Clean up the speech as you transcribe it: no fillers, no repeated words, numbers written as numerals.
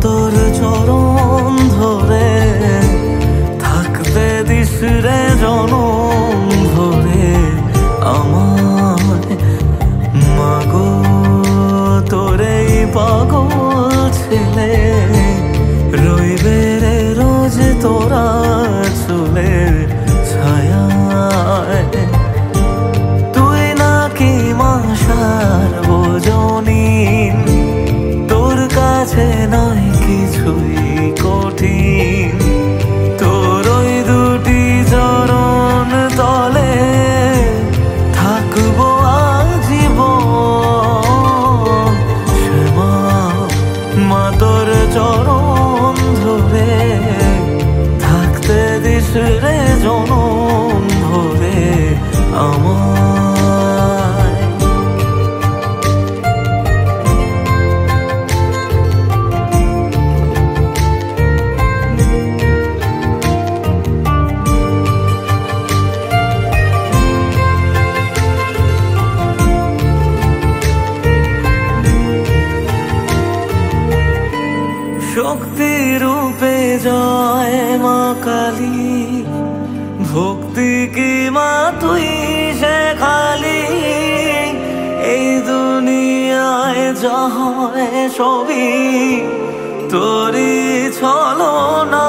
তোর চরণ ধরে থাকতে দিস রে জনম ধরে আমায় মাগো তোরে পাগল ছেলে রইবে রে রোজ তোরা চুলের ছায়ায় তুই নাকি মা সার্বজনীন তোর কাছে নয় কিছুই কঠিন তোর ওই দুটি চরণ তলে থাকবো আজীবন শ্যামা মা তোর চরণ ধরে থাকতে দিস রে জনম ভরে আমার শক্তি রূপে জয় মা কালী ভক্তি কি মা তুই শেখালি এই দুনিয়ায় যা হয় সবই তোরই ছলনা